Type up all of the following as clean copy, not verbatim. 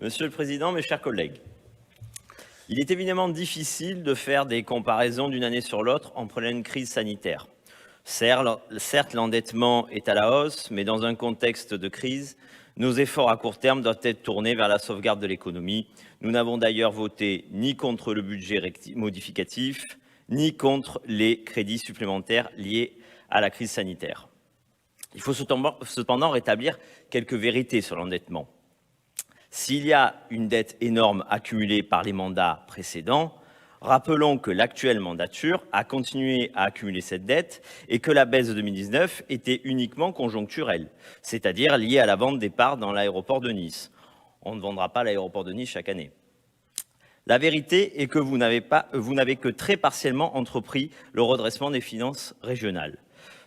Monsieur le Président, mes chers collègues, il est évidemment difficile de faire des comparaisons d'une année sur l'autre en pleine crise sanitaire. Certes, l'endettement est à la hausse, mais dans un contexte de crise, nos efforts à court terme doivent être tournés vers la sauvegarde de l'économie. Nous n'avons d'ailleurs voté ni contre le budget modificatif, ni contre les crédits supplémentaires liés à la crise sanitaire. Il faut cependant rétablir quelques vérités sur l'endettement. S'il y a une dette énorme accumulée par les mandats précédents, rappelons que l'actuelle mandature a continué à accumuler cette dette et que la baisse de 2019 était uniquement conjoncturelle, c'est-à-dire liée à la vente des parts dans l'aéroport de Nice. On ne vendra pas l'aéroport de Nice chaque année. La vérité est que vous n'avez que très partiellement entrepris le redressement des finances régionales.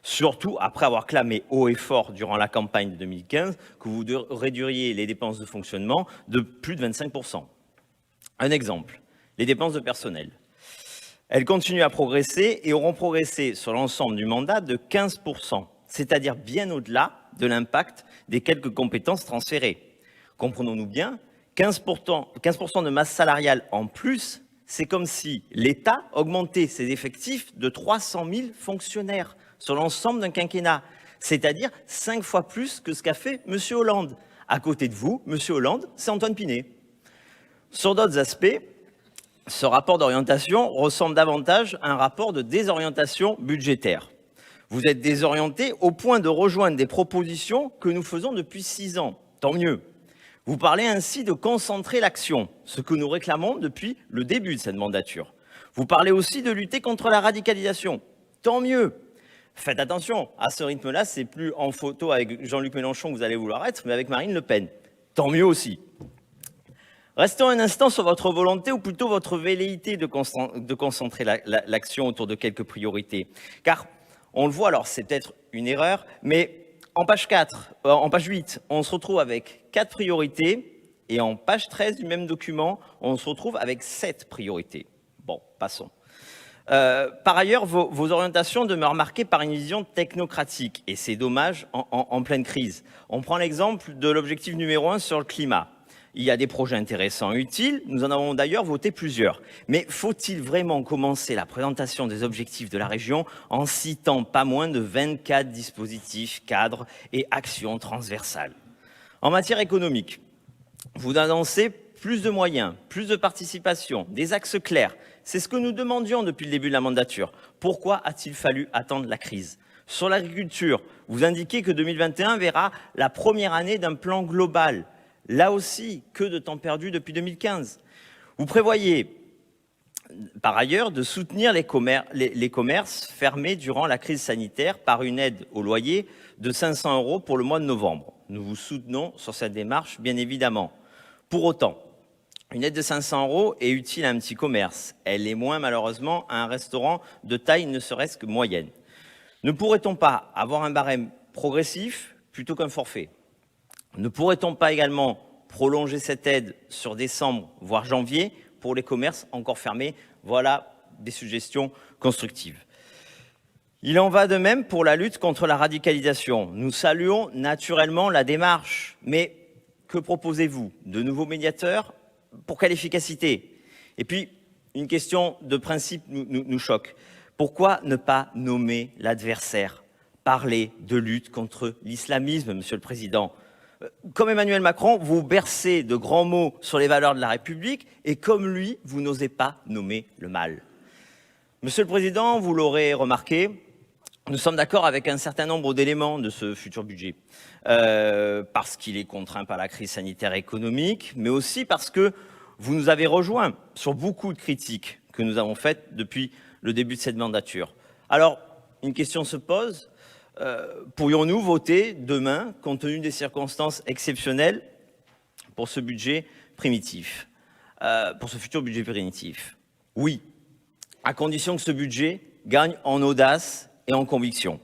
Surtout après avoir clamé haut et fort durant la campagne de 2015 que vous réduiriez les dépenses de fonctionnement de plus de 25%. Un exemple, les dépenses de personnel. Elles continuent à progresser et auront progressé sur l'ensemble du mandat de 15%, c'est-à-dire bien au-delà de l'impact des quelques compétences transférées. Comprenons-nous bien, 15% de masse salariale en plus, c'est comme si l'État augmentait ses effectifs de 300 000 fonctionnaires sur l'ensemble d'un quinquennat, c'est-à-dire 5 fois plus que ce qu'a fait M. Hollande. À côté de vous, M. Hollande, c'est Antoine Pinay. Sur d'autres aspects, ce rapport d'orientation ressemble davantage à un rapport de désorientation budgétaire. Vous êtes désorienté au point de rejoindre des propositions que nous faisons depuis 6 ans. Tant mieux. Vous parlez ainsi de concentrer l'action, ce que nous réclamons depuis le début de cette mandature. Vous parlez aussi de lutter contre la radicalisation. Tant mieux. Faites attention, à ce rythme-là, c'est plus en photo avec Jean-Luc Mélenchon que vous allez vouloir être, mais avec Marine Le Pen. Tant mieux aussi. Restons un instant sur votre volonté, ou plutôt votre velléité de concentrer l'action autour de quelques priorités. Car, on le voit, alors c'est peut-être une erreur, mais en page 8, on se retrouve avec 4 priorités, et en page 13 du même document, on se retrouve avec 7 priorités. Bon, passons. Par ailleurs, vos orientations demeurent marquées par une vision technocratique, et c'est dommage en pleine crise. On prend l'exemple de l'objectif numéro 1 sur le climat. Il y a des projets intéressants et utiles, nous en avons d'ailleurs voté plusieurs. Mais faut-il vraiment commencer la présentation des objectifs de la région en citant pas moins de 24 dispositifs, cadres et actions transversales? En matière économique, vous annoncez plus de moyens, plus de participation, des axes clairs. C'est ce que nous demandions depuis le début de la mandature. Pourquoi a-t-il fallu attendre la crise? Sur l'agriculture, vous indiquez que 2021 verra la première année d'un plan global. Là aussi, que de temps perdu depuis 2015. Vous prévoyez, par ailleurs, de soutenir les commerces fermés durant la crise sanitaire par une aide au loyer de 500 € pour le mois de novembre. Nous vous soutenons sur cette démarche, bien évidemment. Pour autant, une aide de 500 € est utile à un petit commerce. Elle est moins, malheureusement, à un restaurant de taille ne serait-ce que moyenne. Ne pourrait-on pas avoir un barème progressif plutôt qu'un forfait? Ne pourrait-on pas également prolonger cette aide sur décembre, voire janvier, pour les commerces encore fermés? Voilà des suggestions constructives. Il en va de même pour la lutte contre la radicalisation. Nous saluons naturellement la démarche, mais que proposez-vous? De nouveaux médiateurs? Pour quelle efficacité? Et puis, une question de principe nous choque. Pourquoi ne pas nommer l'adversaire? Parler de lutte contre l'islamisme, Monsieur le Président. Comme Emmanuel Macron, vous bercez de grands mots sur les valeurs de la République et comme lui, vous n'osez pas nommer le mal. Monsieur le Président, vous l'aurez remarqué, nous sommes d'accord avec un certain nombre d'éléments de ce futur budget. Parce qu'il est contraint par la crise sanitaire et économique, mais aussi parce que vous nous avez rejoints sur beaucoup de critiques que nous avons faites depuis le début de cette mandature. Alors, une question se pose. Pourrions-nous voter demain, compte tenu des circonstances exceptionnelles, pour ce budget primitif, pour ce futur budget primitif? Oui, à condition que ce budget gagne en audace et en conviction.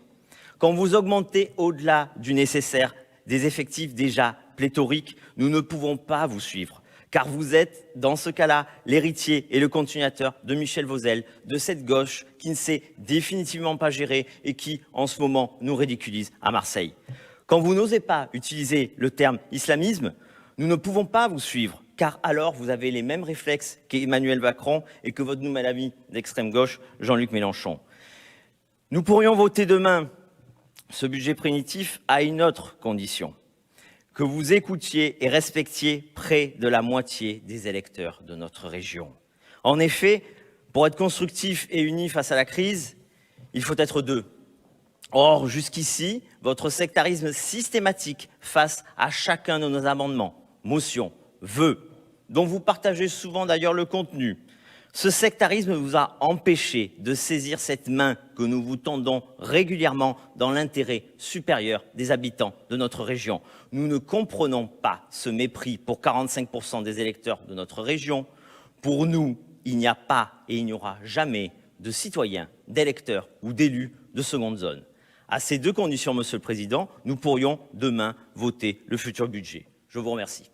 Quand vous augmentez au-delà du nécessaire des effectifs déjà pléthoriques, nous ne pouvons pas vous suivre. Car vous êtes, dans ce cas-là, l'héritier et le continuateur de Michel Vauzel, de cette gauche qui ne sait définitivement pas gérer et qui, en ce moment, nous ridiculise à Marseille. Quand vous n'osez pas utiliser le terme islamisme, Nous ne pouvons pas vous suivre, car alors vous avez les mêmes réflexes qu'Emmanuel Macron et que votre nouvel ami d'extrême gauche, Jean-Luc Mélenchon. Nous pourrions voter demain ce budget primitif à une autre condition, que vous écoutiez et respectiez près de la moitié des électeurs de notre région. En effet, pour être constructif et uni face à la crise, il faut être deux. Or, jusqu'ici, votre sectarisme systématique face à chacun de nos amendements, motions, vœux, dont vous partagez souvent d'ailleurs le contenu, ce sectarisme vous a empêché de saisir cette main que nous vous tendons régulièrement dans l'intérêt supérieur des habitants de notre région. Nous ne comprenons pas ce mépris pour 45% des électeurs de notre région. Pour nous, il n'y a pas et il n'y aura jamais de citoyens, d'électeurs ou d'élus de seconde zone. À ces deux conditions, Monsieur le Président, nous pourrions demain voter le futur budget. Je vous remercie.